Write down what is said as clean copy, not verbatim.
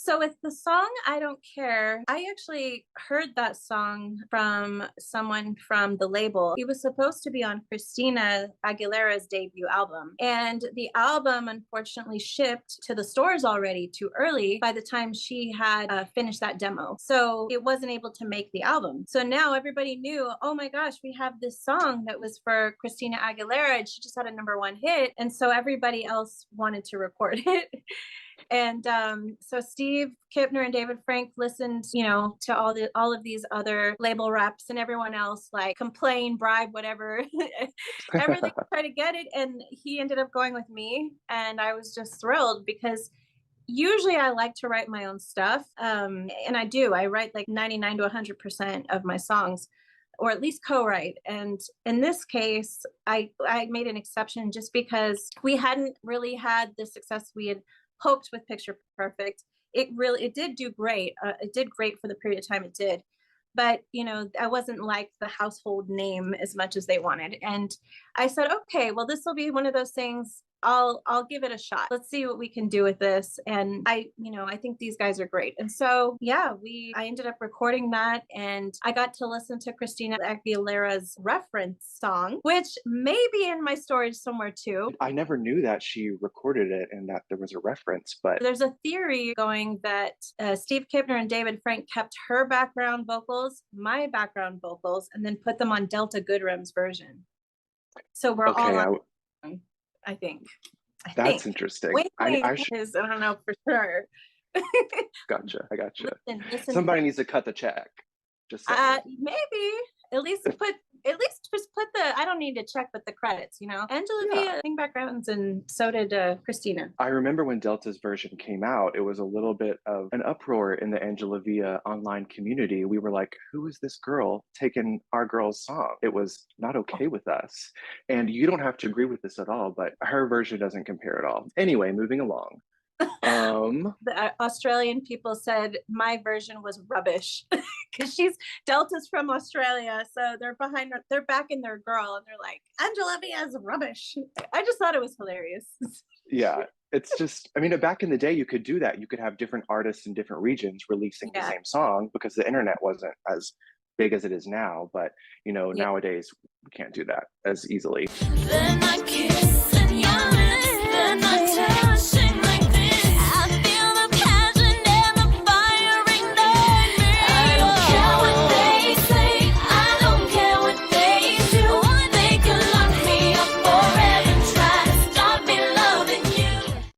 So with the song I Don't Care, I actually heard that song from someone from the label. It was supposed to be on Christina Aguilera's debut album. And the album unfortunately shipped to the stores already too early by the time she had finished that demo. So it wasn't able to make the album. So now everybody knew, oh my gosh, we have this song that was for Christina Aguilera and she just had a #1 hit. And so everybody else wanted to record it. And so Steve Kipner and David Frank listened, to all of these other label reps and everyone else, like complain, bribe, whatever, everything to try to get it. And he ended up going with me, and I was just thrilled because usually I like to write my own stuff, and I do. I write like 99 to 100% of my songs, or at least co-write. And in this case, I made an exception just because we hadn't really had the success we had hoped with Picture Perfect. It did do great. It did great for the period of time it did. But, I wasn't like the household name as much as they wanted. And I said, okay, well, this will be one of those things. I'll give it a shot. Let's see what we can do with this. And I think these guys are great. And so, yeah, I ended up recording that, and I got to listen to Christina Aguilera's reference song, which may be in my storage somewhere too. I never knew that she recorded it and that there was a reference, but there's a theory going that Steve Kipner and David Frank kept her background vocals, my background vocals, and then put them on Delta Goodrem's version. So we're all on. I think. That's interesting. I don't know for sure. Gotcha. I gotcha. Listen, somebody needs to cut the check. Just maybe at least just put the, I don't need to check, but the credits, Angela Vía sang backgrounds, and so did Christina. I remember when Delta's version came out, it was a little bit of an uproar in the Angela Vía online community. We were like, who is this girl taking our girl's song? It was not okay with us. And you don't have to agree with this at all, but her version doesn't compare at all. Anyway, moving along. The Australian people said my version was rubbish because Delta's from Australia, so they're backing their girl, and they're like, Angela Vía is rubbish. I just thought it was hilarious. Yeah, it's just, back in the day you could do that. You could have different artists in different regions releasing the same song because the internet wasn't as big as it is now. But nowadays we can't do that as easily. Then I kiss